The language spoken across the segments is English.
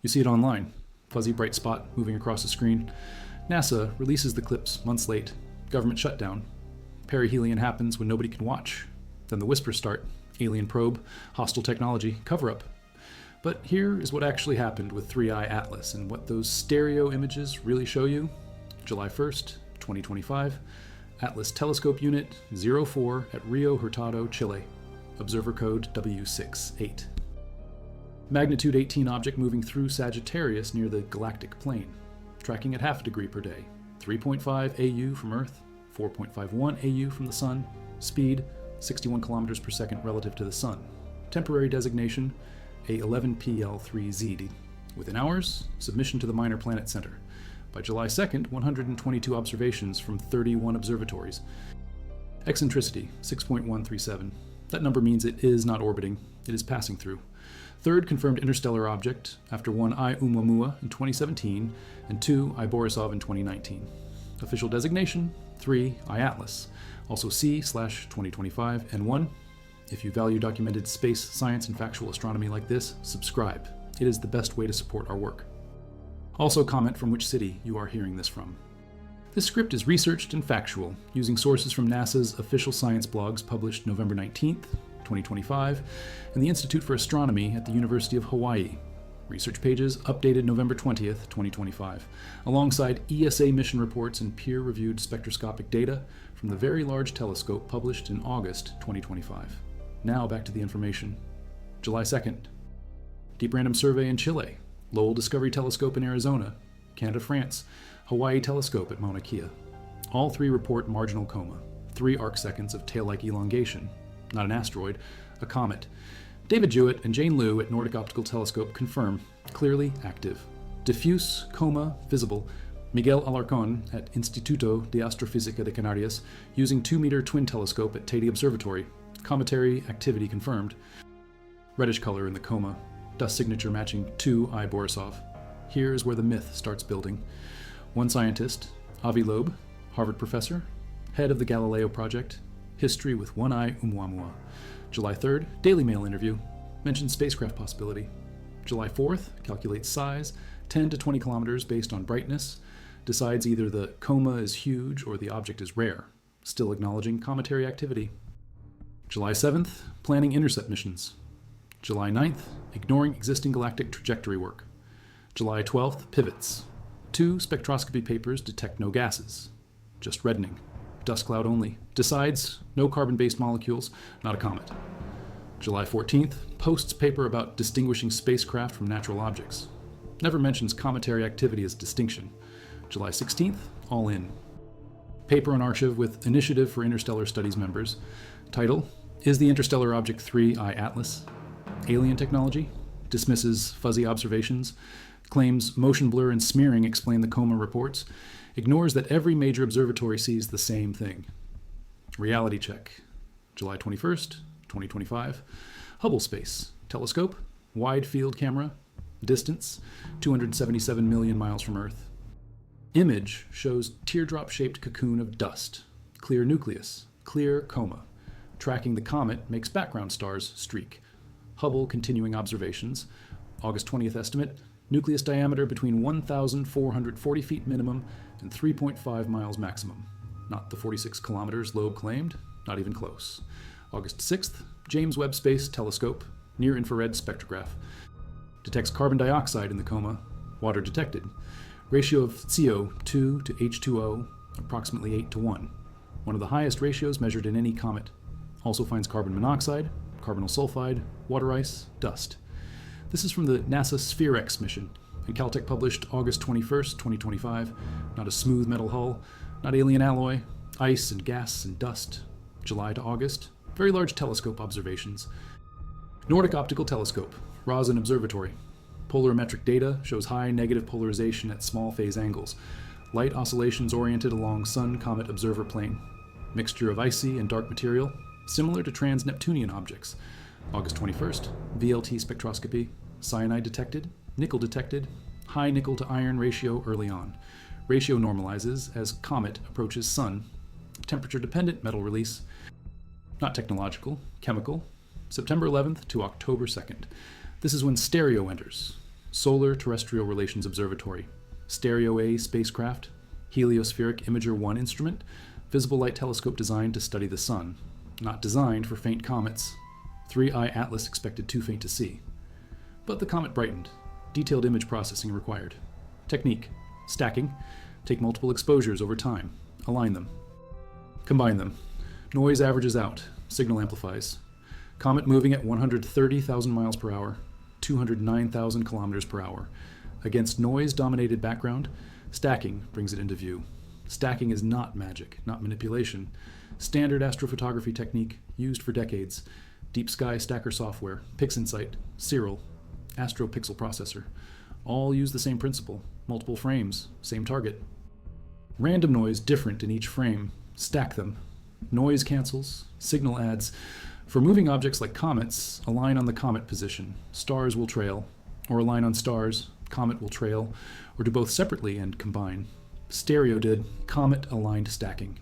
You see it online. Fuzzy bright spot moving across the screen. NASA releases the clips months late. Government shutdown. Perihelion happens when nobody can watch. Then the whispers start. Alien probe, hostile technology, cover-up. But here is what actually happened with 3i Atlas and what those stereo images really show you. July 1st, 2025. Atlas Telescope Unit 04 at Rio Hurtado, Chile. Observer code W68. Magnitude 18 object moving through Sagittarius near the galactic plane. Tracking at half a degree per day. 3.5 AU from Earth, 4.51 AU from the Sun. Speed, 61 kilometers per second relative to the Sun. Temporary designation, A11PL3Z. Within hours, submission to the Minor Planet Center. By July 2nd, 122 observations from 31 observatories. Eccentricity, 6.137. That number means it is not orbiting, it is passing through. Third confirmed interstellar object after 1 I Oumuamua in 2017 and 2 I Borisov in 2019. Official designation, 3 I Atlas, also C/2025 N1. If you value documented space, science, and factual astronomy like this, subscribe. It is the best way to support our work. Also comment from which city you are hearing this from. This script is researched and factual, using sources from NASA's official science blogs published November 19th, 2025, and the Institute for Astronomy at the University of Hawaii. Research pages updated November 20th, 2025, alongside ESA mission reports and peer-reviewed spectroscopic data from the Very Large Telescope published in August 2025. Now back to the information. July 2nd. Deep Random Survey in Chile. Lowell Discovery Telescope in Arizona, Canada, France, Hawaii Telescope at Mauna Kea. All three report marginal coma, 3 arcseconds of tail-like elongation, not an asteroid, a comet. David Jewett and Jane Liu at Nordic Optical Telescope confirm, clearly active. Diffuse coma visible. Miguel Alarcón at Instituto de Astrofísica de Canarias using 2-meter twin telescope at Teide Observatory. Cometary activity confirmed. Reddish color in the coma. Dust signature matching 2 I Borisov. Here is where the myth starts building. One scientist, Avi Loeb, Harvard professor, head of the Galileo Project, history with 1 I Oumuamua. July 3rd, Daily Mail interview, mentions spacecraft possibility. July 4th, calculates size, 10 to 20 kilometers based on brightness, decides either the coma is huge or the object is rare, still acknowledging cometary activity. July 7th, planning intercept missions. July 9th, ignoring existing galactic trajectory work. July 12th, pivots. 2 spectroscopy papers detect no gases, just reddening. Dust cloud only. Decides no carbon-based molecules, not a comet. July 14th, posts paper about distinguishing spacecraft from natural objects. Never mentions cometary activity as distinction. July 16th, all in. Paper on Archive with Initiative for Interstellar Studies members. Title, Is the Interstellar Object 3I Atlas? Alien technology, dismisses fuzzy observations, claims motion blur and smearing explain the coma reports, ignores that every major observatory sees the same thing. Reality check, July 21st, 2025. Hubble Space Telescope, wide field camera, distance, 277 million miles from Earth. Image shows teardrop-shaped cocoon of dust, clear nucleus, clear coma. Tracking the comet makes background stars streak. Hubble continuing observations. August 20th estimate, nucleus diameter between 1,440 feet minimum and 3.5 miles maximum. Not the 46 kilometers Loeb claimed, not even close. August 6th, James Webb Space Telescope, near-infrared spectrograph. Detects carbon dioxide in the coma, water detected. Ratio of CO2 to H2O, approximately 8:1. One of the highest ratios measured in any comet. Also finds carbon monoxide, carbonyl sulfide, water ice, dust. This is from the NASA SphereX mission, and Caltech published August 21st, 2025. Not a smooth metal hull, not alien alloy, ice and gas and dust. July to August, Very Large Telescope observations. Nordic Optical Telescope, Rosen Observatory. Polarimetric data shows high negative polarization at small phase angles. Light oscillations oriented along Sun-Comet observer plane. Mixture of icy and dark material, similar to trans-Neptunian objects. August 21st, VLT spectroscopy, cyanide detected, nickel detected, high nickel to iron ratio early on. Ratio normalizes as comet approaches Sun. Temperature-dependent metal release, not technological, chemical. September 11th to October 2nd. This is when stereo enters. Solar Terrestrial Relations Observatory, Stereo A spacecraft, heliospheric Imager 1 instrument, visible light telescope designed to study the sun, not designed for faint comets. 3I Atlas expected too faint to see. But the comet brightened. Detailed image processing required. Technique: stacking. Take multiple exposures over time. Align them. Combine them. Noise averages out. Signal amplifies. Comet moving at 130,000 miles per hour, 209,000 kilometers per hour. Against noise-dominated background, stacking brings it into view. Stacking is not magic, not manipulation. Standard astrophotography technique used for decades. Deep Sky Stacker software, PixInsight, Cirrel, AstroPixel processor. All use the same principle. Multiple frames, same target. Random noise different in each frame. Stack them. Noise cancels, signal adds. For moving objects like comets, align on the comet position. Stars will trail. Or align on stars, comet will trail. Or do both separately and combine. Stereo did comet-aligned stacking.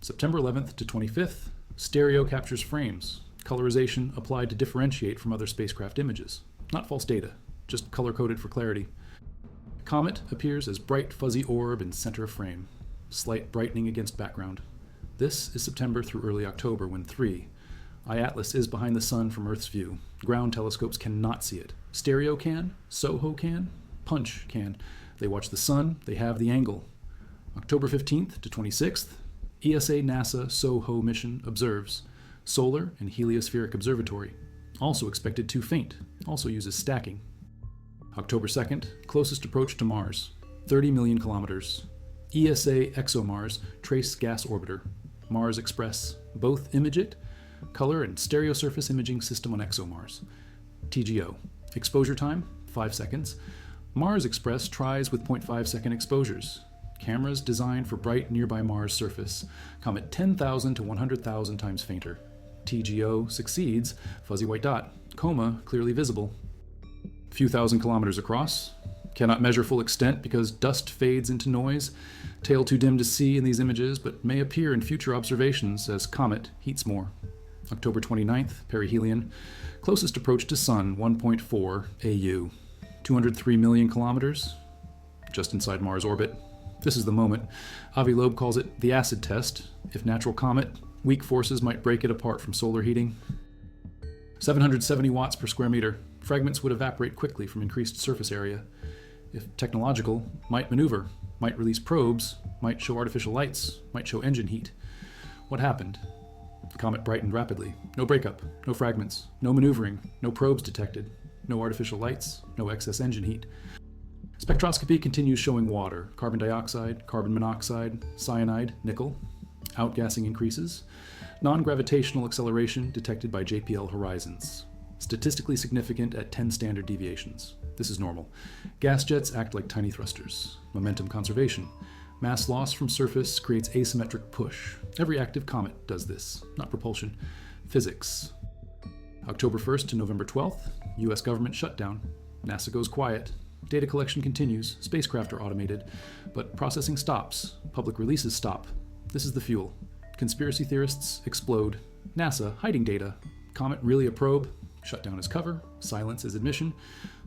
September 11th to 25th, stereo captures frames. Colorization applied to differentiate from other spacecraft images. Not false data, just color-coded for clarity. Comet appears as bright fuzzy orb in center of frame. Slight brightening against background. This is September through early October when 3I Atlas is behind the sun from Earth's view. Ground telescopes cannot see it. Stereo can, SOHO can, Punch can. They watch the sun, they have the angle. October 15th to 26th, ESA NASA SOHO mission observes. Solar and heliospheric observatory. Also expected too faint. Also uses stacking. October 2nd, closest approach to Mars. 30 million kilometers. ESA ExoMars Trace Gas Orbiter. Mars Express. Both image it. Color and stereo surface imaging system on ExoMars. TGO. Exposure time, 5 seconds. Mars Express tries with 0.5 second exposures. Cameras designed for bright nearby Mars surface. Comet 10,000 to 100,000 times fainter. TGO succeeds, fuzzy white dot. Coma clearly visible. Few thousand kilometers across. Cannot measure full extent because dust fades into noise. Tail too dim to see in these images, but may appear in future observations as comet heats more. October 29th, perihelion. Closest approach to Sun, 1.4 AU. 203 million kilometers, just inside Mars orbit. This is the moment. Avi Loeb calls it the acid test. If natural comet, weak forces might break it apart from solar heating. 770 watts per square meter. Fragments would evaporate quickly from increased surface area. If technological, might maneuver, might release probes, might show artificial lights, might show engine heat. What happened? The comet brightened rapidly. No breakup, no fragments, no maneuvering, no probes detected, no artificial lights, no excess engine heat. Spectroscopy continues showing water, carbon dioxide, carbon monoxide, cyanide, nickel. Outgassing increases. Non-gravitational acceleration detected by JPL horizons. Statistically significant at 10 standard deviations. This is normal. Gas jets act like tiny thrusters. Momentum conservation. Mass loss from surface creates asymmetric push. Every active comet does this, not propulsion. Physics. October 1st to November 12th, US government shutdown. NASA goes quiet. Data collection continues. Spacecraft are automated. But processing stops. Public releases stop. This is the fuel. Conspiracy theorists explode. NASA hiding data. Comet really a probe? Shutdown is cover. Silence is admission.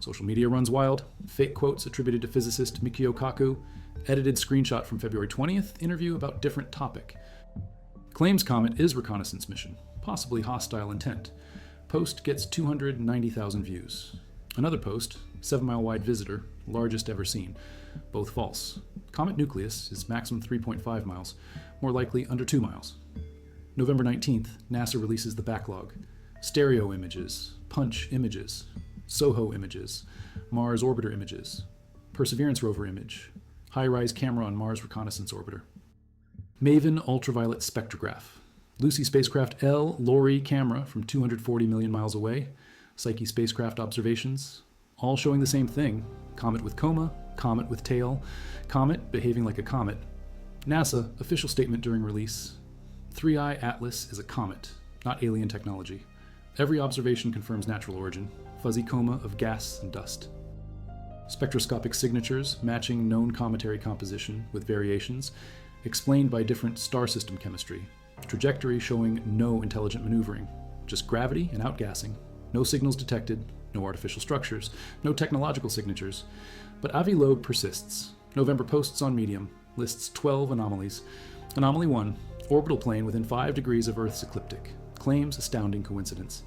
Social media runs wild. Fake quotes attributed to physicist Mikio Kaku. Edited screenshot from February 20th. Interview about different topic. Claims comet is reconnaissance mission. Possibly hostile intent. Post gets 290,000 views. Another post, 7-mile wide visitor, largest ever seen. Both false. Comet nucleus is maximum 3.5 miles, more likely under 2 miles. November 19th, NASA releases the backlog. Stereo images, Punch images, SOHO images, Mars orbiter images, Perseverance rover image, high-rise camera on Mars reconnaissance orbiter. MAVEN ultraviolet spectrograph. Lucy spacecraft L LORRI camera from 240 million miles away. Psyche spacecraft observations, all showing the same thing. Comet with coma, comet with tail, comet behaving like a comet. NASA official statement during release. 3I Atlas is a comet, not alien technology. Every observation confirms natural origin. Fuzzy coma of gas and dust. Spectroscopic signatures matching known cometary composition with variations, explained by different star system chemistry. Trajectory showing no intelligent maneuvering, just gravity and outgassing. No signals detected, No artificial structures, no technological signatures. But Avi Loeb persists. November posts on Medium lists 12 anomalies. Anomaly 1, orbital plane within 5 degrees of Earth's ecliptic. Claims astounding coincidence.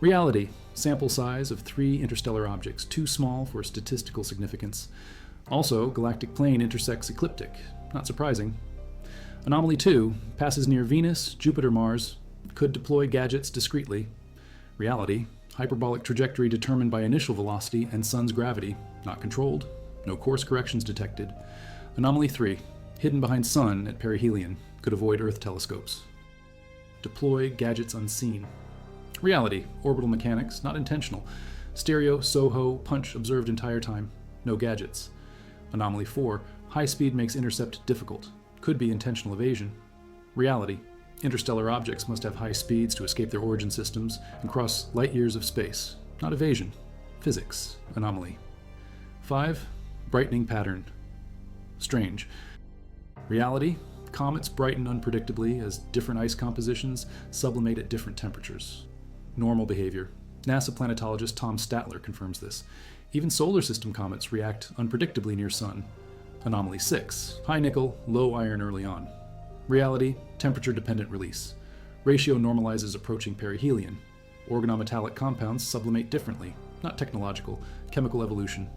Reality, sample size of 3 interstellar objects, too small for statistical significance. Also, galactic plane intersects ecliptic. Not surprising. Anomaly 2, passes near Venus, Jupiter, Mars. Could deploy gadgets discreetly. Reality, hyperbolic trajectory determined by initial velocity and sun's gravity. Not controlled. No course corrections detected. Anomaly 3, hidden behind sun at perihelion. Could avoid Earth telescopes. Deploy gadgets unseen. Reality, orbital mechanics, not intentional. Stereo, SOHO, punch observed entire time. No gadgets. Anomaly 4, high speed makes intercept difficult. Could be intentional evasion. Reality, interstellar objects must have high speeds to escape their origin systems and cross light years of space. Not evasion. Physics, anomaly. 5, brightening pattern. Strange. Reality, comets brighten unpredictably as different ice compositions sublimate at different temperatures. Normal behavior. NASA planetologist Tom Statler confirms this. Even solar system comets react unpredictably near sun. Anomaly 6, high nickel, low iron early on. Reality, temperature-dependent release. Ratio normalizes approaching perihelion. Organometallic compounds sublimate differently, not technological, chemical evolution.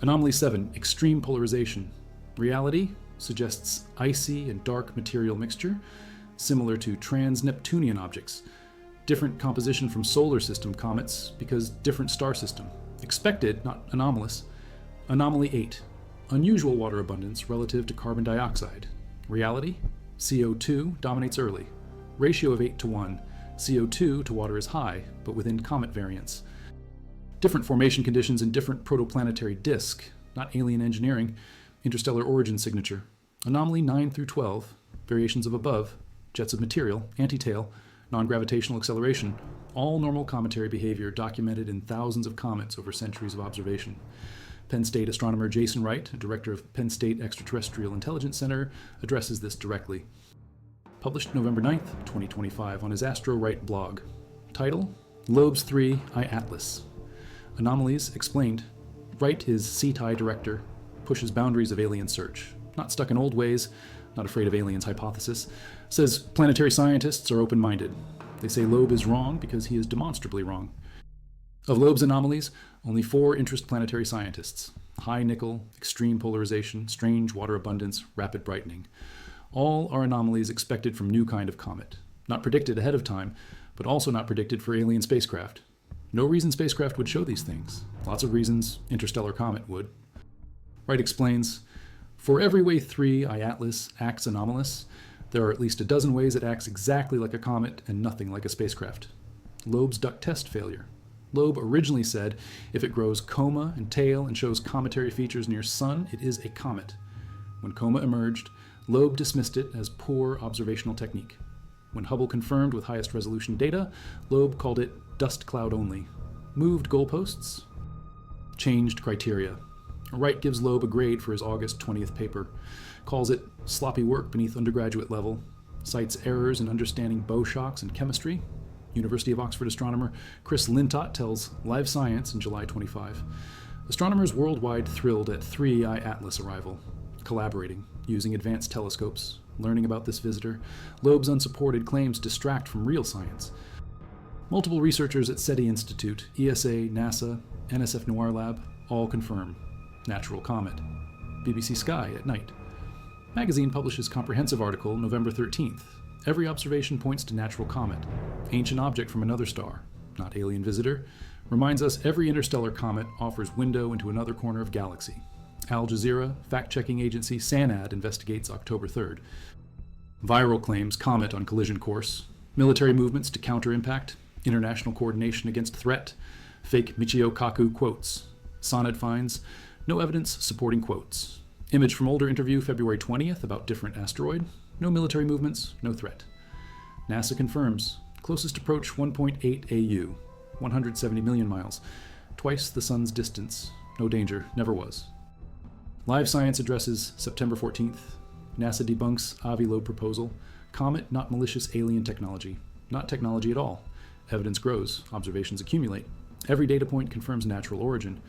Anomaly 7, extreme polarization. Reality suggests icy and dark material mixture, similar to trans-Neptunian objects. Different composition from solar system comets because different star system. Expected, not anomalous. Anomaly 8, unusual water abundance relative to carbon dioxide. Reality, CO2 dominates early. Ratio of 8 to 1. CO2 to water is high, but within comet variants. Different formation conditions in different protoplanetary disk, not alien engineering. Interstellar origin signature. Anomaly 9 through 12, variations of above, jets of material, anti-tail, non-gravitational acceleration, all normal cometary behavior documented in thousands of comets over centuries of observation. Penn State astronomer Jason Wright, director of Penn State Extraterrestrial Intelligence Center, addresses this directly. Published November 9th, 2025 on his Astro Wright blog. Title, Loeb's 3 I-Atlas. Anomalies explained. Wright is CTI director, pushes boundaries of alien search. Not stuck in old ways, not afraid of aliens hypothesis. Says planetary scientists are open-minded. They say Loeb is wrong because he is demonstrably wrong. Of Loeb's anomalies, only 4 interest planetary scientists. High nickel, extreme polarization, strange water abundance, rapid brightening. All are anomalies expected from new kind of comet. Not predicted ahead of time, but also not predicted for alien spacecraft. No reason spacecraft would show these things. Lots of reasons interstellar comet would. Wright explains, for every way 3 I-Atlas acts anomalous, there are at least a dozen ways it acts exactly like a comet and nothing like a spacecraft. Loeb's duck test failure. Loeb originally said if it grows coma and tail and shows cometary features near sun, it is a comet. When coma emerged, Loeb dismissed it as poor observational technique. When Hubble confirmed with highest resolution data, Loeb called it dust cloud only. Moved goalposts, changed criteria. Wright gives Loeb a grade for his August 20th paper, calls it sloppy work beneath undergraduate level, cites errors in understanding bow shocks and chemistry. University of Oxford astronomer Chris Lintott tells Live Science in July 25. Astronomers worldwide thrilled at 3 I-Atlas arrival, collaborating, using advanced telescopes, learning about this visitor. Loeb's unsupported claims distract from real science. Multiple researchers at SETI Institute, ESA, NASA, NSF Noir Lab, all confirm. Natural comet. BBC Sky at night. Magazine publishes comprehensive article November 13th. Every observation points to natural comet. Ancient object from another star, not alien visitor. Reminds us every interstellar comet offers window into another corner of galaxy. Al Jazeera, fact-checking agency SANAD investigates October 3rd. Viral claims comet on collision course. Military movements to counter impact. International coordination against threat. Fake Michio Kaku quotes. Sonnet finds no evidence supporting quotes. Image from older interview February 20th about different asteroid. No military movements, no threat. NASA confirms closest approach 1.8 AU, 170 million miles, twice the sun's distance. No danger, never was. Live Science addresses September 14th. NASA debunks Avi Loeb proposal. Comet not malicious alien technology. Not technology at all. Evidence grows, observations accumulate. Every data point confirms natural origin.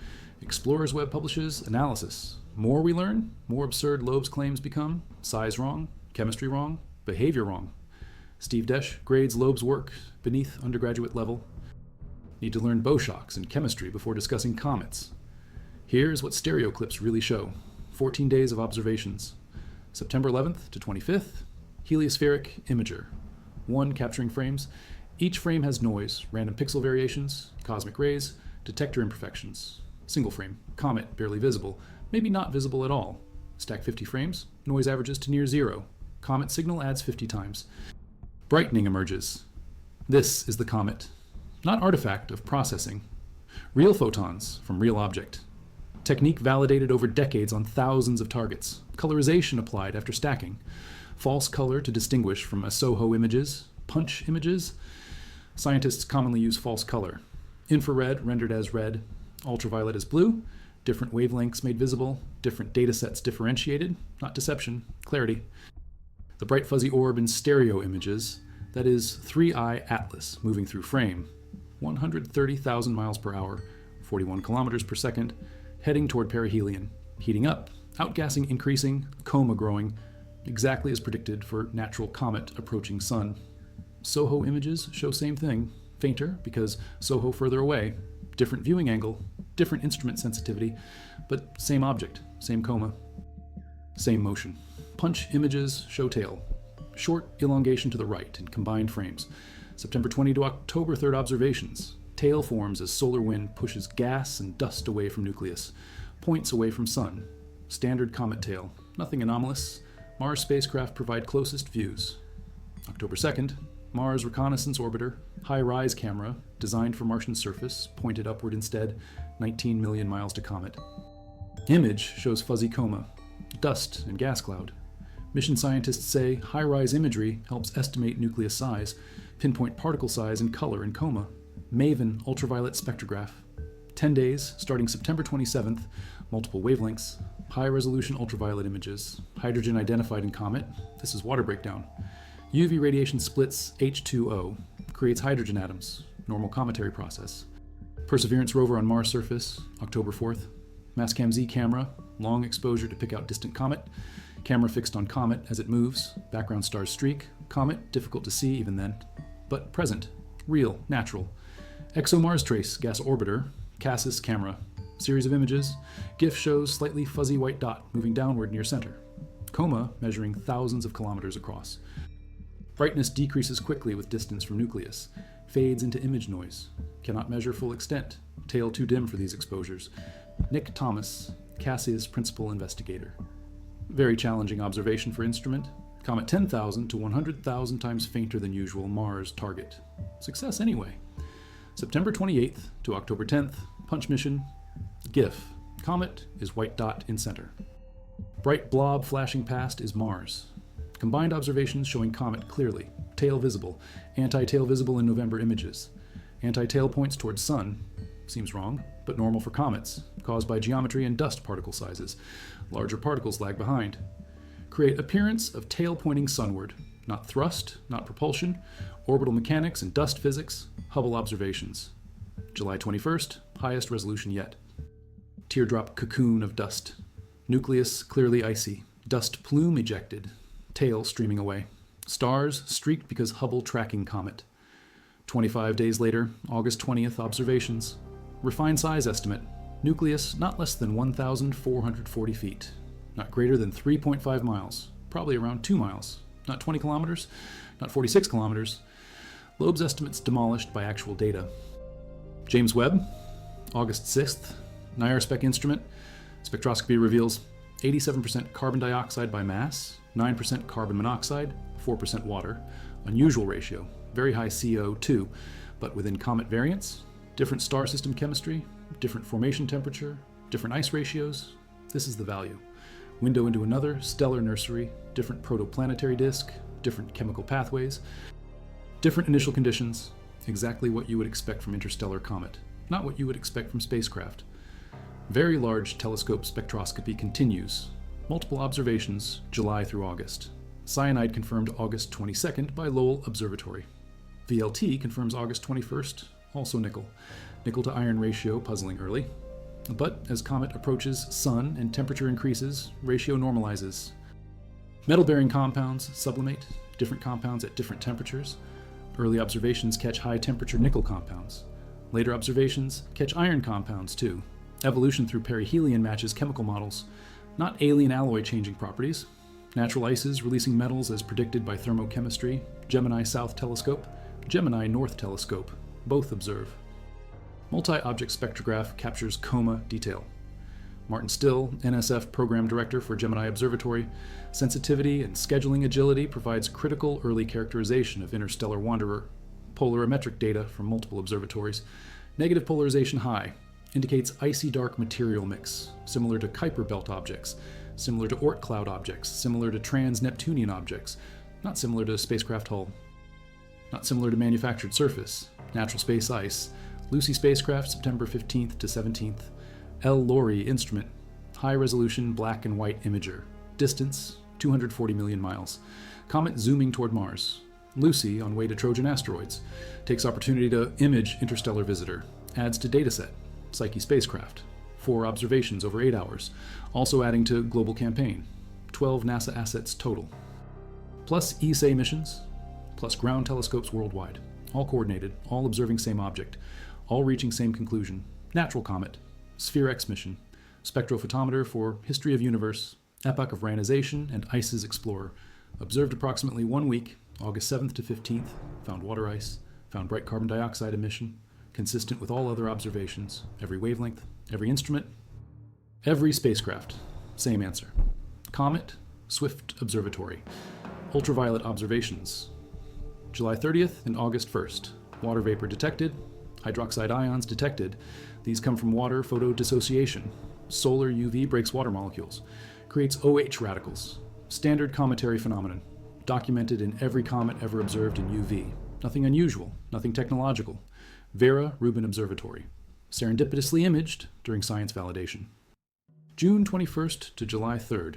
Explorers Web publishes analysis. More we learn, more absurd Loeb's claims become. Size wrong, chemistry wrong, behavior wrong. Steve Desch grades Loeb's work beneath undergraduate level. Need to learn bow shocks and chemistry before discussing comets. Here's what stereo clips really show. 14 days of observations. September 11th to 25th, heliospheric imager. 1 capturing frames. Each frame has noise, random pixel variations, cosmic rays, detector imperfections. Single frame, comet barely visible, maybe not visible at all. Stack 50 frames, noise averages to near zero. Comet signal adds 50 times. Brightening emerges. This is the comet. Not artifact of processing. Real photons from real object. Technique validated over decades on thousands of targets. Colorization applied after stacking. False color to distinguish from SOHO images. Punch images. Scientists commonly use false color. Infrared rendered as red. Ultraviolet as blue. Different wavelengths made visible. Different data sets differentiated. Not deception, clarity. The bright fuzzy orb in stereo images, that is 3-eye atlas moving through frame. 130,000 miles per hour, 41 kilometers per second, heading toward perihelion, heating up, outgassing increasing, coma growing, exactly as predicted for natural comet approaching sun. SOHO images show same thing, fainter because SOHO further away, different viewing angle, different instrument sensitivity, but same object, same coma, same motion. Punch images show tail. Short elongation to the right in combined frames. September 20 to October 3rd observations. Tail forms as solar wind pushes gas and dust away from nucleus. Points away from sun. Standard comet tail. Nothing anomalous. Mars spacecraft provide closest views. October 2nd, Mars reconnaissance orbiter. High-rise camera, designed for Martian surface, pointed upward instead. 19 million miles to comet. Image shows fuzzy coma. Dust and gas cloud. Mission scientists say high-rise imagery helps estimate nucleus size, pinpoint particle size and color in coma. MAVEN ultraviolet spectrograph. 10 days, starting September 27th, multiple wavelengths, high-resolution ultraviolet images, hydrogen identified in comet. This is water breakdown. UV radiation splits H2O, creates hydrogen atoms, normal cometary process. Perseverance rover on Mars surface, October 4th. Mastcam Z camera, long exposure to pick out distant comet. Camera fixed on comet as it moves, background stars streak, comet difficult to see even then, but present, real, natural. ExoMars trace gas orbiter, Cassis camera, series of images, GIF shows slightly fuzzy white dot moving downward near center. Coma measuring thousands of kilometers across. Brightness decreases quickly with distance from nucleus, fades into image noise, cannot measure full extent, tail too dim for these exposures. Nick Thomas, Cassis principal investigator. Very challenging observation for instrument. Comet 10,000 to 100,000 times fainter than usual Mars target. Success anyway. September 28th to October 10th, punch mission. GIF. Comet is white dot in center. Bright blob flashing past is Mars. Combined observations showing comet clearly. Tail visible. Anti-tail visible in November images. Anti-tail points towards sun. Seems wrong, but normal for comets, caused by geometry and dust particle sizes. Larger particles lag behind. Create appearance of tail pointing sunward. Not thrust, not propulsion. Orbital mechanics and dust physics. Hubble observations. July 21st, highest resolution yet. Teardrop cocoon of dust. Nucleus clearly icy. Dust plume ejected. Tail streaming away. Stars streaked because Hubble tracking comet. 25 days later, August 20th observations. Refined size estimate. Nucleus not less than 1,440 feet. Not greater than 3.5 miles. Probably around 2 miles. Not 20 kilometers. Not 46 kilometers. Loeb's estimates demolished by actual data. James Webb, August 6th. NIRSpec instrument. Spectroscopy reveals 87% carbon dioxide by mass, 9% carbon monoxide, 4% water. Unusual ratio. Very high CO2, but within comet variants. Different star system chemistry, different formation temperature, different ice ratios. This is the value. Window into another stellar nursery, different protoplanetary disk, different chemical pathways, different initial conditions, exactly what you would expect from interstellar comet, not what you would expect from spacecraft. Very large telescope spectroscopy continues. Multiple observations, July through August. Cyanide confirmed August 22nd by Lowell Observatory. VLT confirms August 21st, also nickel. nickel to iron ratio puzzling early. But as comet approaches Sun and temperature increases, ratio normalizes. Metal-bearing compounds sublimate, different compounds at different temperatures. Early observations catch high-temperature nickel compounds. Later observations catch iron compounds too. Evolution through perihelion matches chemical models, not alien alloy-changing properties. Natural ices releasing metals as predicted by thermochemistry. Gemini South Telescope, Gemini North Telescope, both observe. Multi-object spectrograph captures coma detail. Martin Still, NSF Program Director for Gemini Observatory, sensitivity and scheduling agility provides critical early characterization of interstellar wanderer. Polarimetric data from multiple observatories. Negative polarization high indicates icy dark material mix, similar to Kuiper belt objects, similar to Oort cloud objects, similar to trans-Neptunian objects, not similar to spacecraft hull, not similar to manufactured surface, natural space ice, Lucy spacecraft September 15th to 17th, L. Lori instrument, high-resolution black and white imager, distance 240 million miles, comet zooming toward Mars, Lucy on way to Trojan asteroids, takes opportunity to image interstellar visitor, adds to dataset, Psyche spacecraft, 4 observations over 8 hours, also adding to global campaign, 12 NASA assets total, plus ESA missions, plus ground telescopes worldwide, all coordinated, all observing same object, all reaching same conclusion, natural comet, Sphere X mission, spectrophotometer for history of universe, epoch of ranization and ices explorer, observed approximately 1 week, August 7th to 15th, found water ice, found bright carbon dioxide emission, consistent with all other observations, every wavelength, every instrument, every spacecraft, same answer. Comet, Swift Observatory, ultraviolet observations, July 30th and August 1st, water vapor detected, hydroxide ions detected. These come from water photodissociation. Solar UV breaks water molecules, creates OH radicals. Standard cometary phenomenon, documented in every comet ever observed in UV. Nothing unusual, nothing technological. Vera Rubin Observatory, serendipitously imaged during science validation. June 21st to July 3rd,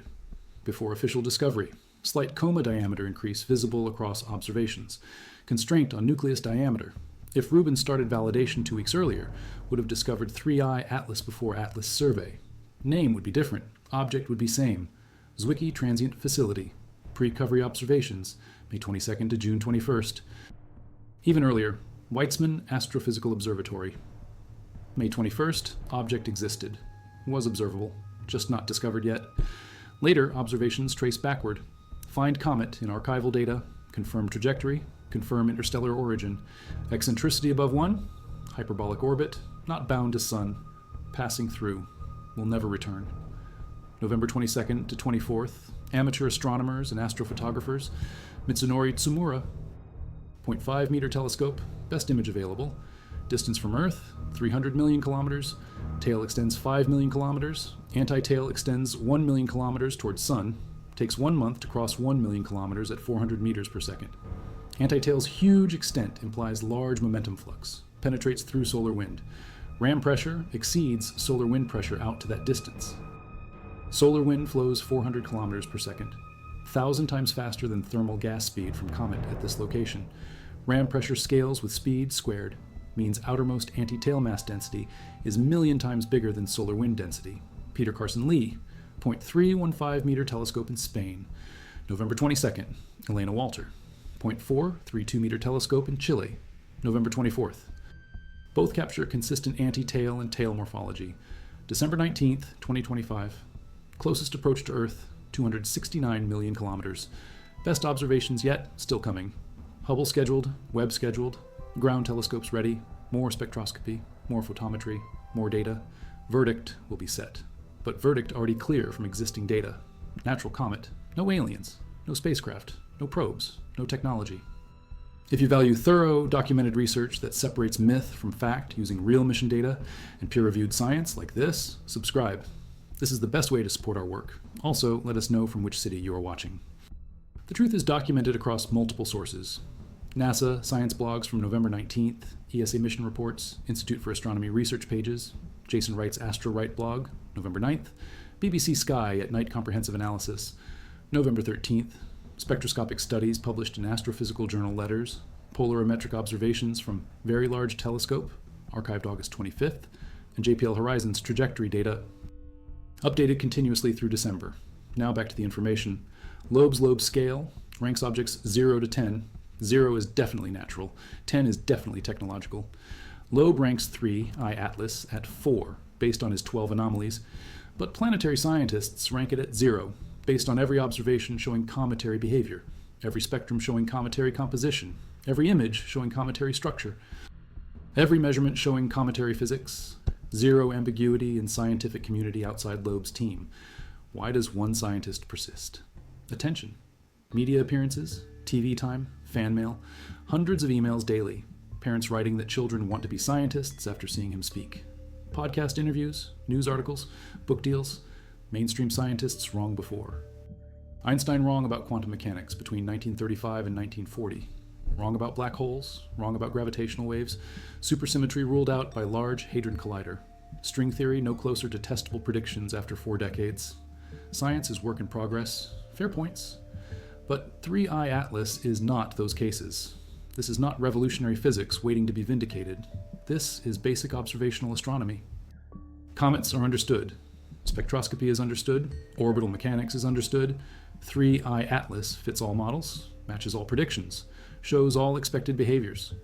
before official discovery. Slight coma diameter increase visible across observations. Constraint on nucleus diameter. If Rubin started validation 2 weeks earlier, would have discovered 3I Atlas before Atlas survey. Name would be different, object would be same. Zwicky Transient Facility, pre-covery observations, May 22nd to June 21st. Even earlier, Weitzman Astrophysical Observatory, May 21st, object existed, was observable, just not discovered yet. Later, observations trace backward. Find comet in archival data, confirm trajectory, confirm interstellar origin, eccentricity above 1, hyperbolic orbit, not bound to sun, passing through, will never return. November 22nd to 24th, amateur astronomers and astrophotographers, Mitsunori Tsumura, 0.5 meter telescope, best image available, distance from Earth, 300 million kilometers, tail extends 5 million kilometers, anti-tail extends 1 million kilometers towards sun, takes 1 month to cross 1 million kilometers at 400 meters per second. Anti-tail's huge extent implies large momentum flux, penetrates through solar wind. Ram pressure exceeds solar wind pressure out to that distance. Solar wind flows 400 kilometers per second, 1,000 times faster than thermal gas speed from comet at this location. Ram pressure scales with speed squared, means outermost anti-tail mass density is 1,000,000 times bigger than solar wind density. Peter Carson Lee, 0.315 meter telescope in Spain. November 22nd, Elena Walter, 0.432 meter telescope in Chile. November 24th. Both capture consistent anti-tail and tail morphology. December 19th, 2025. Closest approach to Earth, 269 million kilometers. Best observations yet, still coming. Hubble scheduled, Webb scheduled, ground telescopes ready, more spectroscopy, more photometry, more data. Verdict will be set. But verdict already clear from existing data. Natural comet, no aliens, no spacecraft, no probes, no technology. If you value thorough, documented research that separates myth from fact using real mission data and peer-reviewed science like this, subscribe. This is the best way to support our work. Also, let us know from which city you are watching. The truth is documented across multiple sources. NASA science blogs from November 19th, ESA mission reports, Institute for Astronomy research pages, Jason Wright's Astro Wright blog, November 9th, BBC Sky at Night Comprehensive Analysis, November 13th, spectroscopic studies published in Astrophysical Journal Letters, polarimetric observations from Very Large Telescope, archived August 25th, and JPL Horizon's trajectory data, updated continuously through December. Now back to the information. Loeb's Loeb scale ranks objects 0 to 10. 0 is definitely natural. 10 is definitely technological. Loeb ranks 3, I-Atlas, at 4, based on his 12 anomalies, but planetary scientists rank it at 0, based on every observation showing cometary behavior, every spectrum showing cometary composition, every image showing cometary structure, every measurement showing cometary physics, 0 ambiguity in scientific community outside Loeb's team. Why does one scientist persist? Attention. Media appearances, TV time, fan mail, hundreds of emails daily, parents writing that children want to be scientists after seeing him speak. Podcast interviews, news articles, book deals, mainstream scientists wrong before. Einstein wrong about quantum mechanics between 1935 and 1940. Wrong about black holes, wrong about gravitational waves, supersymmetry ruled out by Large Hadron Collider. String theory no closer to testable predictions after 4 decades. Science is work in progress. Fair points. But 3I Atlas is not those cases. This is not revolutionary physics waiting to be vindicated. This is basic observational astronomy. Comets are understood. Spectroscopy is understood. Orbital mechanics is understood. 3I Atlas fits all models, matches all predictions, shows all expected behaviors.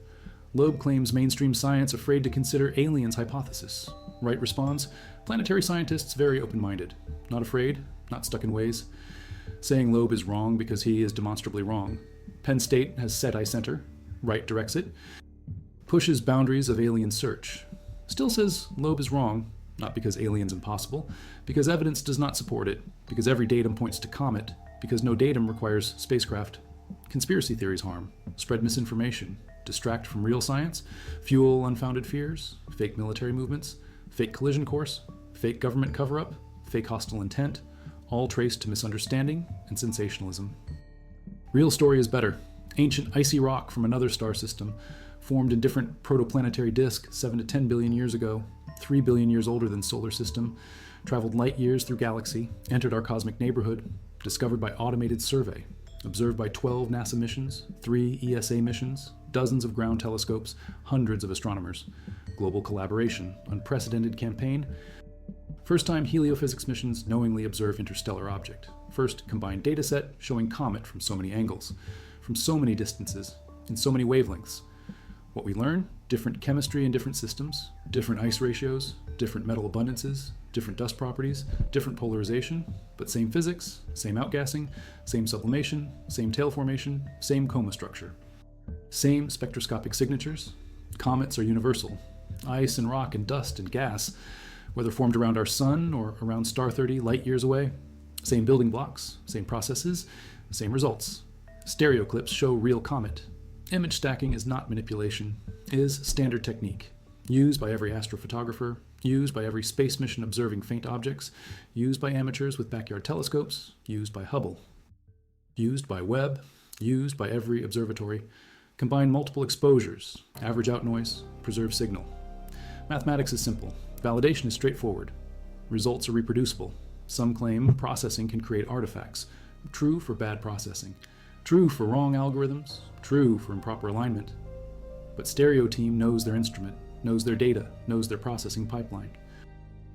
Loeb claims mainstream science afraid to consider aliens hypothesis. Wright responds, planetary scientists very open-minded. Not afraid, not stuck in ways. Saying Loeb is wrong because he is demonstrably wrong. Penn State has SETI Center. Wright directs it. Pushes boundaries of alien search. Still says Loeb is wrong, not because alien's impossible, because evidence does not support it, because every datum points to comet, because no datum requires spacecraft. Conspiracy theories harm, spread misinformation, distract from real science, fuel unfounded fears, fake military movements, fake collision course, fake government cover-up, fake hostile intent, all traced to misunderstanding and sensationalism. Real story is better. Ancient icy rock from another star system, formed in different protoplanetary disk 7 to 10 billion years ago, 3 billion years older than solar system, traveled light years through galaxy, entered our cosmic neighborhood, discovered by automated survey, observed by 12 NASA missions, 3 ESA missions, dozens of ground telescopes, hundreds of astronomers. Global collaboration, unprecedented campaign. First time heliophysics missions knowingly observe interstellar object. First combined dataset showing comet from so many angles, from so many distances, in so many wavelengths. What we learn, different chemistry in different systems, different ice ratios, different metal abundances, different dust properties, different polarization, but same physics, same outgassing, same sublimation, same tail formation, same coma structure. Same spectroscopic signatures. Comets are universal. Ice and rock and dust and gas, whether formed around our sun or around star 30 light years away. Same building blocks, same processes, same results. Stereo clips show real comet. Image stacking is not manipulation, is standard technique, used by every astrophotographer, used by every space mission observing faint objects, used by amateurs with backyard telescopes, used by Hubble, used by Webb, used by every observatory. Combine multiple exposures, average out noise, preserve signal. Mathematics is simple. Validation is straightforward. Results are reproducible. Some claim processing can create artifacts. True for bad processing. True for wrong algorithms. True for improper alignment. But Stereo Team knows their instrument, knows their data, knows their processing pipeline.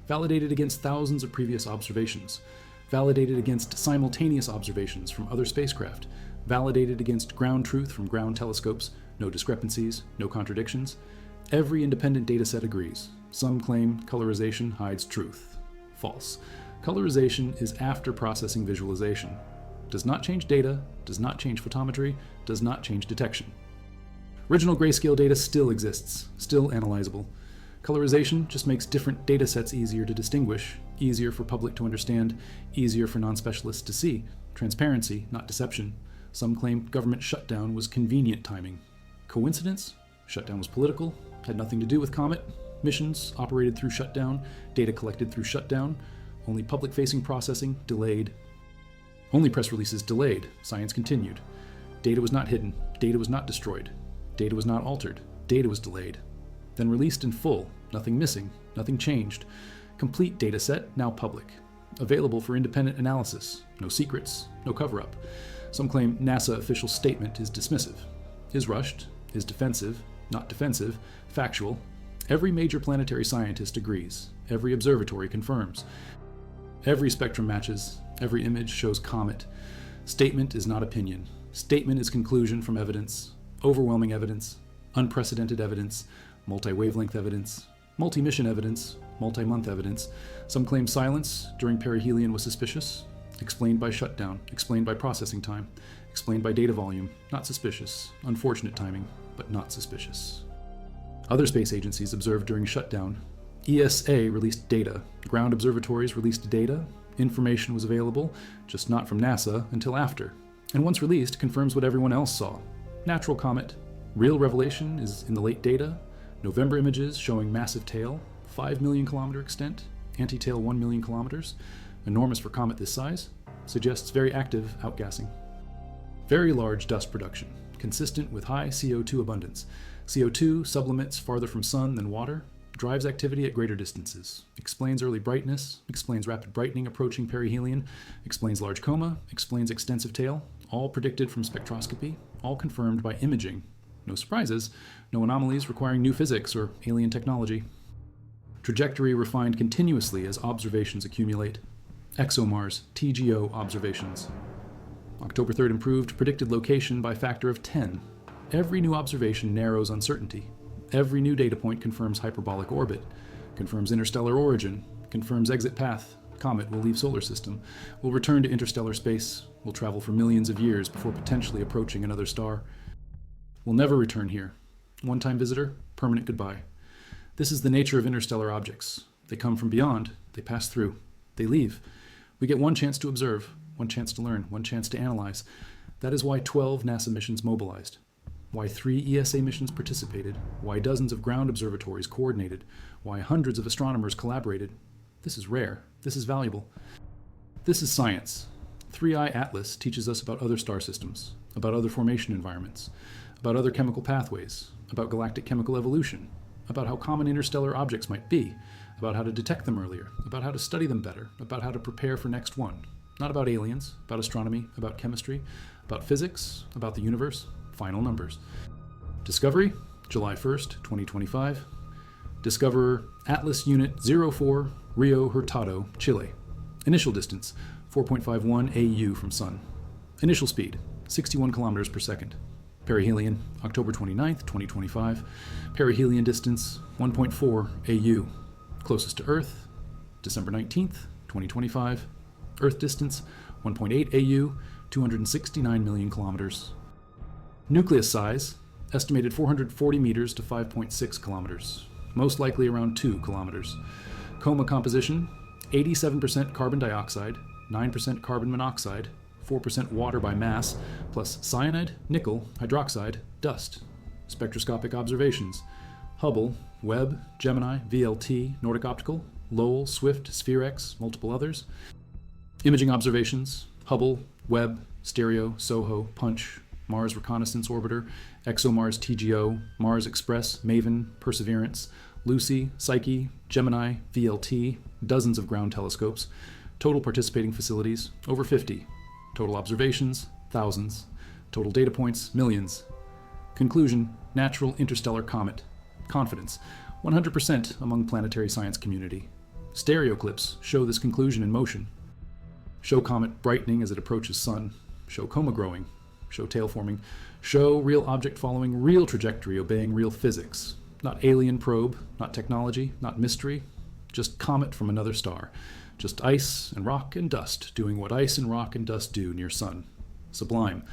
Validated against thousands of previous observations. Validated against simultaneous observations from other spacecraft. Validated against ground truth from ground telescopes. No discrepancies, no contradictions. Every independent dataset agrees. Some claim colorization hides truth. False. Colorization is after processing visualization. Does not change data, does not change photometry, does not change detection. Original grayscale data still exists, still analyzable. Colorization just makes different datasets easier to distinguish, easier for public to understand, easier for non-specialists to see. Transparency, not deception. Some claim government shutdown was convenient timing. Coincidence? Shutdown was political, had nothing to do with Comet. Missions operated through shutdown, data collected through shutdown, only public-facing processing delayed. Only press releases delayed, science continued. Data was not hidden, data was not destroyed, data was not altered, data was delayed. Then released in full, nothing missing, nothing changed. Complete dataset, now public. Available for independent analysis, no secrets, no cover-up. Some claim NASA official statement is dismissive, is rushed, is defensive, not defensive, factual, Every major planetary scientist agrees. Every observatory confirms. Every spectrum matches. Every image shows comet. Statement is not opinion. Statement is conclusion from evidence, overwhelming evidence, unprecedented evidence, multi-wavelength evidence, multi-mission evidence, multi-month evidence. Some claim silence during perihelion was suspicious, explained by shutdown, explained by processing time, explained by data volume, not suspicious, unfortunate timing, but not suspicious. Other space agencies observed during shutdown. ESA released data, ground observatories released data, information was available, just not from NASA until after, and once released confirms what everyone else saw. Natural comet. Real revelation is in the late data. November images showing massive tail, 5 million kilometer extent, anti-tail 1 million kilometers, enormous for comet this size, suggests very active outgassing. Very large dust production, consistent with high CO2 abundance. CO2 sublimits farther from sun than water, drives activity at greater distances, explains early brightness, explains rapid brightening approaching perihelion, explains large coma, explains extensive tail, all predicted from spectroscopy, all confirmed by imaging. No surprises, no anomalies requiring new physics or alien technology. Trajectory refined continuously as observations accumulate. ExoMars TGO observations. October 3rd improved predicted location by factor of 10. Every new observation narrows uncertainty. Every new data point confirms hyperbolic orbit, confirms interstellar origin, confirms exit path. Comet will leave solar system, will return to interstellar space, will travel for millions of years before potentially approaching another star. Will never return here. One-time visitor, permanent goodbye. This is the nature of interstellar objects. They come from beyond, they pass through, they leave. We get one chance to observe, one chance to learn, one chance to analyze. That is why 12 NASA missions mobilized. Why 3 ESA missions participated, why dozens of ground observatories coordinated, why hundreds of astronomers collaborated. This is rare, this is valuable. This is science. 3i Atlas teaches us about other star systems, about other formation environments, about other chemical pathways, about galactic chemical evolution, about how common interstellar objects might be, about how to detect them earlier, about how to study them better, about how to prepare for next one. Not about aliens, about astronomy, about chemistry, about physics, about the universe. Final numbers. Discovery, July 1st, 2025. Discoverer, Atlas Unit 04, Rio Hurtado, Chile. Initial distance, 4.51 AU from Sun. Initial speed, 61 kilometers per second. Perihelion, October 29th, 2025. Perihelion distance, 1.4 AU. Closest to Earth, December 19th, 2025. Earth distance, 1.8 AU, 269 million kilometers. Nucleus size, estimated 440 meters to 5.6 kilometers, most likely around 2 kilometers. Coma composition, 87% carbon dioxide, 9% carbon monoxide, 4% water by mass, plus cyanide, nickel, hydroxide, dust. Spectroscopic observations, Hubble, Webb, Gemini, VLT, Nordic Optical, Lowell, Swift, Sphere-X, multiple others. Imaging observations, Hubble, Webb, Stereo, SOHO, Punch, Mars Reconnaissance Orbiter, ExoMars TGO, Mars Express, Maven, Perseverance, Lucy, Psyche, Gemini, VLT, dozens of ground telescopes, total participating facilities, over 50, total observations, thousands, total data points, millions. Conclusion, natural interstellar comet. Confidence, 100% among planetary science community. Stereo clips show this conclusion in motion. Show comet brightening as it approaches sun, show coma growing, show tail forming, show real object following real trajectory obeying real physics. Not alien probe, not technology, not mystery, just comet from another star. Just ice and rock and dust doing what ice and rock and dust do near sun. Sublime.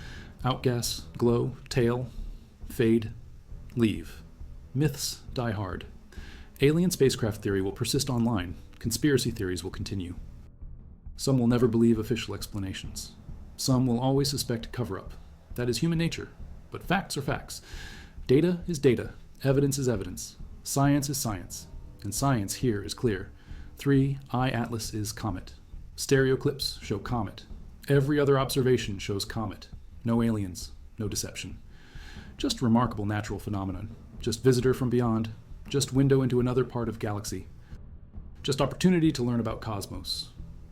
Outgas, glow, tail, fade, leave. Myths die hard. Alien spacecraft theory will persist online. Conspiracy theories will continue. Some will never believe official explanations. Some will always suspect cover-up. That is human nature. But facts are facts. Data is data. Evidence is evidence. Science is science. And science here is clear. 3i Atlas is comet. Stereo clips show comet. Every other observation shows comet. No aliens. No deception. Just remarkable natural phenomenon. Just visitor from beyond. Just window into another part of galaxy. Just opportunity to learn about cosmos.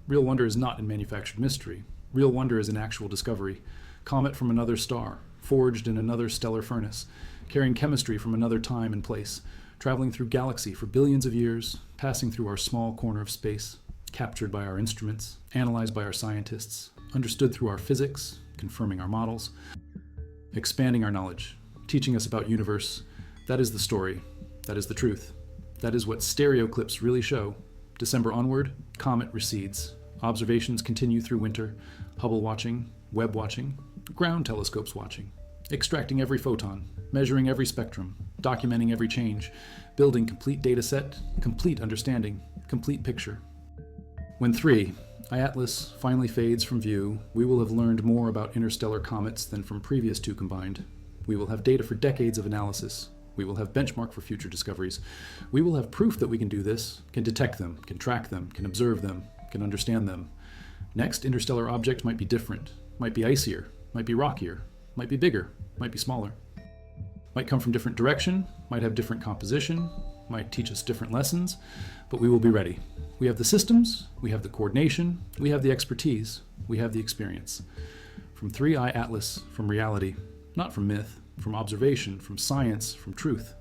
Real wonder is not in manufactured mystery. Real wonder is in actual discovery. Comet from another star, forged in another stellar furnace, carrying chemistry from another time and place, traveling through galaxy for billions of years, passing through our small corner of space, captured by our instruments, analyzed by our scientists, understood through our physics, confirming our models, expanding our knowledge, teaching us about universe. That is the story. That is the truth. That is what stereo clips really show. December onward, comet recedes. Observations continue through winter. Hubble watching, Webb watching, ground telescopes watching. Extracting every photon, measuring every spectrum, documenting every change, building complete data set, complete understanding, complete picture. When 3, iAtlas, finally fades from view, we will have learned more about interstellar comets than from previous 2 combined. We will have data for decades of analysis. We will have benchmark for future discoveries. We will have proof that we can do this, can detect them, can track them, can observe them, can understand them. Next interstellar object might be different, might be icier, might be rockier, might be bigger, might be smaller. Might come from different direction, might have different composition, might teach us different lessons, but we will be ready. We have the systems, we have the coordination, we have the expertise, we have the experience. From 3 iAtlas, from reality, not from myth, from observation, from science, from truth.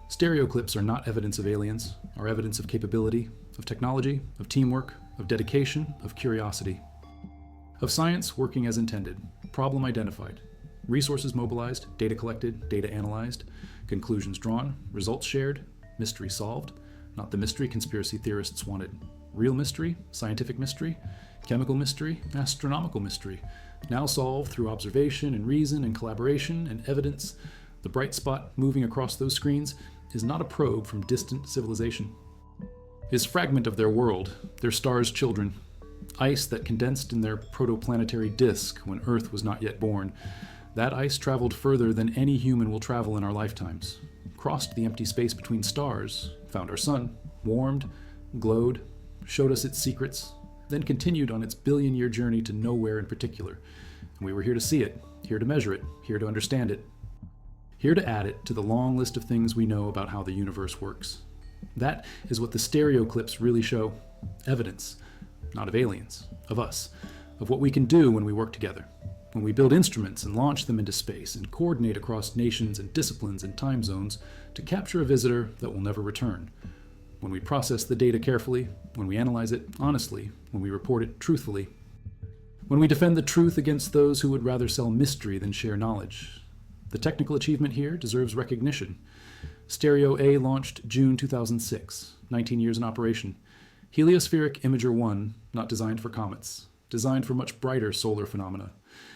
Stereo clips are not evidence of aliens, are evidence of capability, of technology, of teamwork, of dedication, of curiosity. Of science working as intended, problem identified, resources mobilized, data collected, data analyzed, conclusions drawn, results shared, mystery solved, not the mystery conspiracy theorists wanted. Real mystery, scientific mystery, chemical mystery, astronomical mystery, now solved through observation and reason and collaboration and evidence. The bright spot moving across those screens is not a probe from distant civilization. Is fragment of their world, their star's children, ice that condensed in their protoplanetary disk when Earth was not yet born. That ice traveled further than any human will travel in our lifetimes, crossed the empty space between stars, found our sun, warmed, glowed, showed us its secrets, then continued on its billion-year journey to nowhere in particular. And we were here to see it, here to measure it, here to understand it, here to add it to the long list of things we know about how the universe works. That is what the stereo clips really show. Evidence, not of aliens, of us, of what we can do when we work together, when we build instruments and launch them into space and coordinate across nations and disciplines and time zones to capture a visitor that will never return. When we process the data carefully, when we analyze it honestly, when we report it truthfully, when we defend the truth against those who would rather sell mystery than share knowledge. The technical achievement here deserves recognition. Stereo A launched June 2006, 19 years in operation. Heliospheric Imager 1, not designed for comets, designed for much brighter solar phenomena,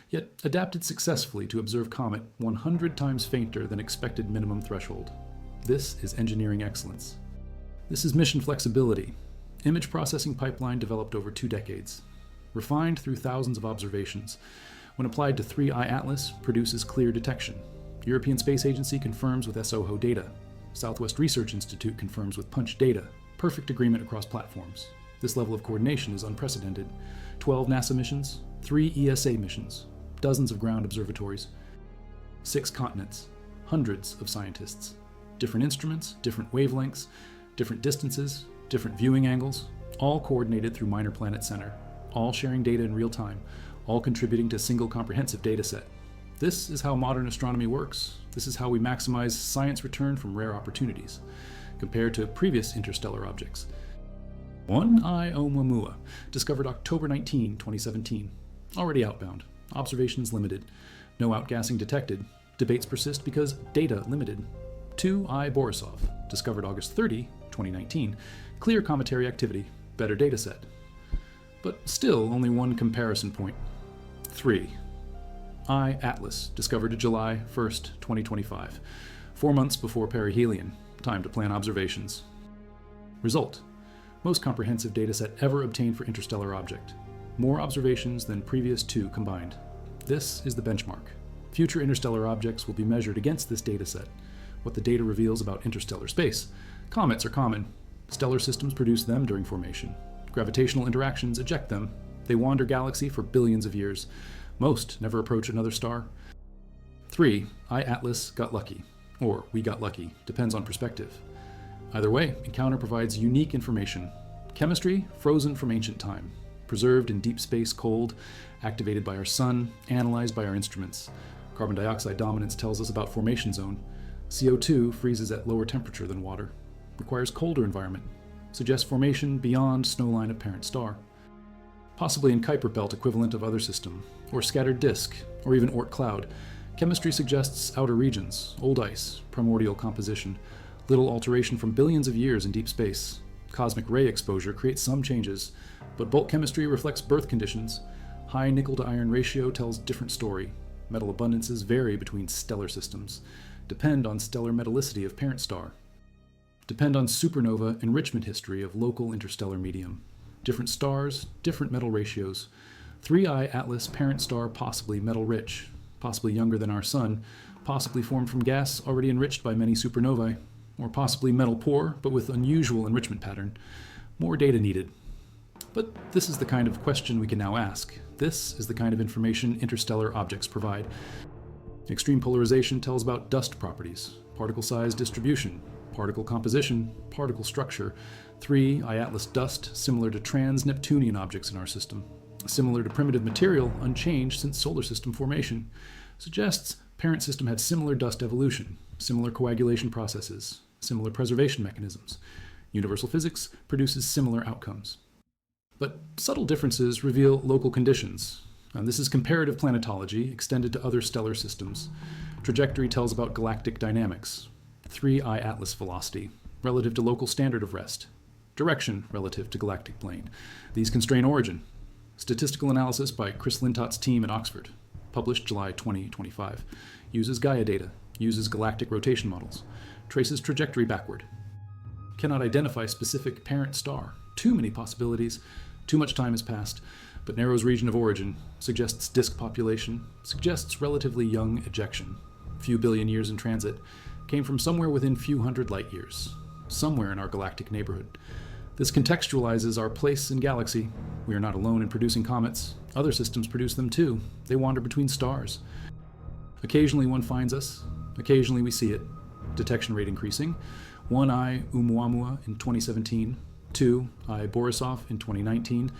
yet adapted successfully to observe comet 100 times fainter than expected minimum threshold. This is engineering excellence. This is mission flexibility, image processing pipeline developed over 2 decades, refined through thousands of observations. When applied to 3 iAtlas, produces clear detection. European Space Agency confirms with SOHO data. Southwest Research Institute confirms with Punch data. Perfect agreement across platforms. This level of coordination is unprecedented. 12 NASA missions, 3 ESA missions, dozens of ground observatories, 6 continents, hundreds of scientists, different instruments, different wavelengths, different distances, different viewing angles, all coordinated through Minor Planet Center, all sharing data in real time, all contributing to a single comprehensive data set. This is how modern astronomy works. This is how we maximize science return from rare opportunities, compared to previous interstellar objects. 1I Oumuamua, discovered October 19, 2017. Already outbound. Observations limited. No outgassing detected. Debates persist because data limited. 2I Borisov, discovered August 30, 2019. Clear cometary activity. Better data set. But still only one comparison point. 3. iAtlas, discovered July 1st, 2025. 4 months before perihelion. Time to plan observations. Result. Most comprehensive dataset ever obtained for interstellar object. More observations than previous 2 combined. This is the benchmark. Future interstellar objects will be measured against this dataset. What the data reveals about interstellar space. Comets are common. Stellar systems produce them during formation. Gravitational interactions eject them. They wander galaxy for billions of years. Most never approach another star. 3. iAtlas got lucky. Or we got lucky. Depends on perspective. Either way, Encounter provides unique information. Chemistry, frozen from ancient time. Preserved in deep space cold, activated by our sun, analyzed by our instruments. Carbon dioxide dominance tells us about formation zone. CO2 freezes at lower temperature than water, requires colder environment, suggests formation beyond snowline of parent star. Possibly in Kuiper belt equivalent of other system, or scattered disk, or even Oort cloud, chemistry suggests outer regions, old ice, primordial composition, little alteration from billions of years in deep space. Cosmic ray exposure creates some changes, but bulk chemistry reflects birth conditions. High nickel to iron ratio tells different story. Metal abundances vary between stellar systems, depend on stellar metallicity of parent star, depend on supernova enrichment history of local interstellar medium. Different stars, different metal ratios. 3I Atlas parent star possibly metal rich, possibly younger than our sun, possibly formed from gas already enriched by many supernovae, or possibly metal poor but with unusual enrichment pattern. More data needed. But this is the kind of question we can now ask. This is the kind of information interstellar objects provide. Extreme polarization tells about dust properties, particle size distribution, particle composition, particle structure. 3I Atlas dust similar to trans-Neptunian objects in our system. Similar to primitive material, unchanged since solar system formation. Suggests parent system had similar dust evolution, similar coagulation processes, similar preservation mechanisms. Universal physics produces similar outcomes. But subtle differences reveal local conditions. And this is comparative planetology extended to other stellar systems. Trajectory tells about galactic dynamics. 3I Atlas velocity, relative to local standard of rest. Direction, relative to galactic plane. These constrain origin. Statistical analysis by Chris Lintot's team at Oxford, published July 2025. Uses Gaia data, uses galactic rotation models, traces trajectory backward. Cannot identify specific parent star. Too many possibilities. Too much time has passed, but narrows region of origin, suggests disk population, suggests relatively young ejection. Few billion years in transit, came from somewhere within few hundred light years, somewhere in our galactic neighborhood. This contextualizes our place in galaxy. We are not alone in producing comets. Other systems produce them too. They wander between stars. Occasionally one finds us. Occasionally we see it. Detection rate increasing. 1I Oumuamua in 2017. 2I Borisov in 2019.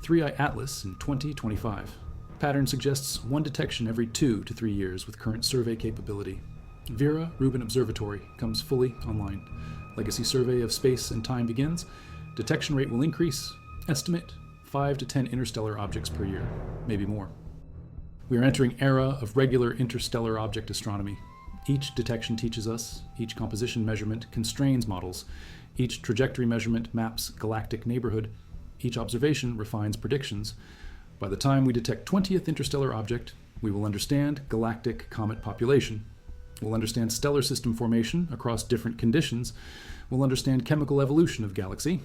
3I Atlas in 2025. Pattern suggests one detection every 2 to 3 years with current survey capability. Vera Rubin Observatory comes fully online. Legacy survey of space and time begins. Detection rate will increase. Estimate 5 to 10 interstellar objects per year, maybe more. We are entering era of regular interstellar object astronomy. Each detection teaches us, each composition measurement constrains models, each trajectory measurement maps galactic neighborhood, each observation refines predictions. By the time we detect 20th interstellar object, we will understand galactic comet population. We'll understand stellar system formation across different conditions. We'll understand chemical evolution of galaxy.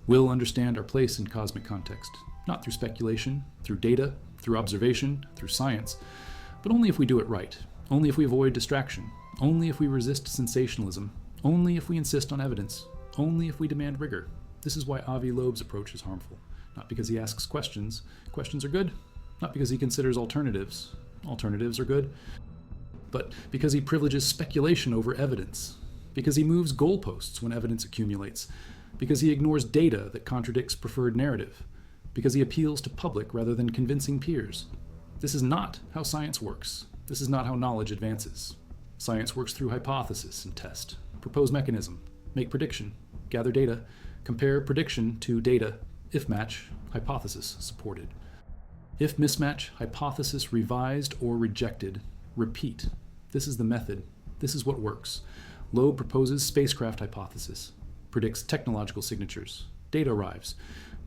We'll understand our place in cosmic context, not through speculation, through data, through observation, through science, but only if we do it right, only if we avoid distraction, only if we resist sensationalism, only if we insist on evidence, only if we demand rigor. This is why Avi Loeb's approach is harmful. Not because he asks questions. Questions are good. Not because he considers alternatives. Alternatives are good. But because he privileges speculation over evidence. Because he moves goalposts when evidence accumulates. Because he ignores data that contradicts preferred narrative. Because he appeals to public rather than convincing peers. This is not how science works. This is not how knowledge advances. Science works through hypothesis and test. Propose mechanism. Make prediction. Gather data. Compare prediction to data. If match, hypothesis supported. If mismatch, hypothesis revised or rejected. Repeat. This is the method. This is what works. Loeb proposes spacecraft hypothesis. Predicts technological signatures. Data arrives.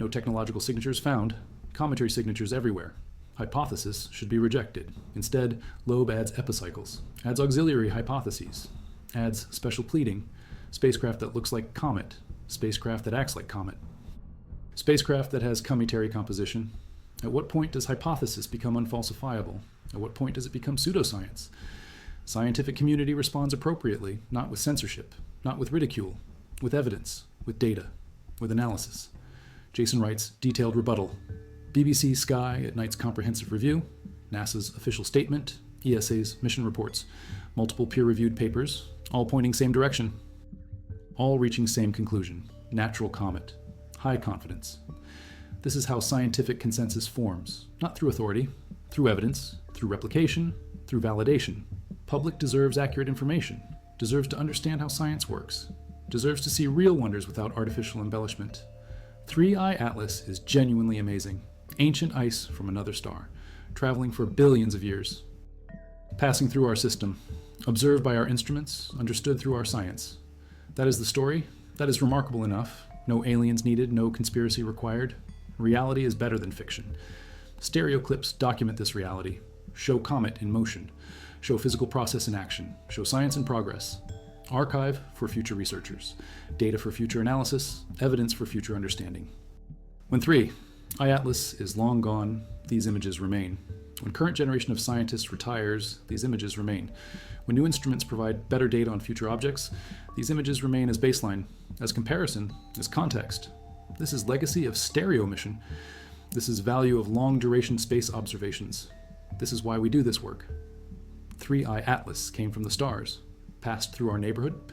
No technological signatures found. Cometary signatures everywhere. Hypothesis should be rejected. Instead, Loeb adds epicycles. Adds auxiliary hypotheses. Adds special pleading. Spacecraft that looks like comet. Spacecraft that acts like comet. Spacecraft that has cometary composition. At what point does hypothesis become unfalsifiable? At what point does it become pseudoscience? Scientific community responds appropriately, not with censorship, not with ridicule, with evidence, with data, with analysis. Jason writes, detailed rebuttal. BBC Sky at night's comprehensive review, NASA's official statement, ESA's mission reports, multiple peer-reviewed papers, all pointing same direction, all reaching same conclusion, natural comet, high confidence. This is how scientific consensus forms, not through authority, through evidence, through replication, through validation. Public deserves accurate information. deserves to understand how science works, deserves to see real wonders without artificial embellishment. 3I Atlas is genuinely amazing. Ancient ice from another star, traveling for billions of years, passing through our system, observed by our instruments, understood through our science. That is the story. That is remarkable enough. No aliens needed, no conspiracy required. Reality is better than fiction. Stereo clips document this reality, show comet in motion, show physical process in action, show science in progress. Archive for future researchers, data for future analysis, evidence for future understanding. When 3I Atlas is long gone, these images remain. When current generation of scientists retires, these images remain. When new instruments provide better data on future objects, these images remain as baseline, as comparison, as context. This is legacy of stereo mission. This is value of long-duration space observations. This is why we do this work. 3I Atlas came from the stars, passed through our neighborhood,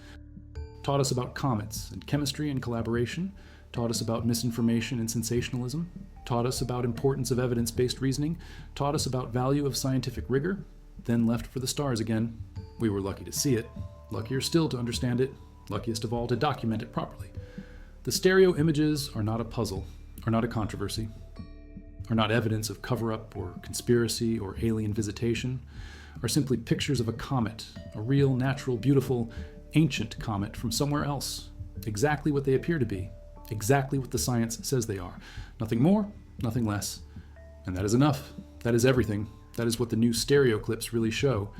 taught us about comets and chemistry and collaboration, taught us about misinformation and sensationalism, taught us about importance of evidence-based reasoning, taught us about value of scientific rigor, then left for the stars again. We were lucky to see it, luckier still to understand it, luckiest of all to document it properly. The stereo images are not a puzzle, are not a controversy, are not evidence of cover-up or conspiracy or alien visitation, are simply pictures of a comet, a real, natural, beautiful, ancient comet from somewhere else, exactly what they appear to be, exactly what the science says they are. Nothing more, nothing less. And that is enough. That is everything. That is what the new stereo clips really show.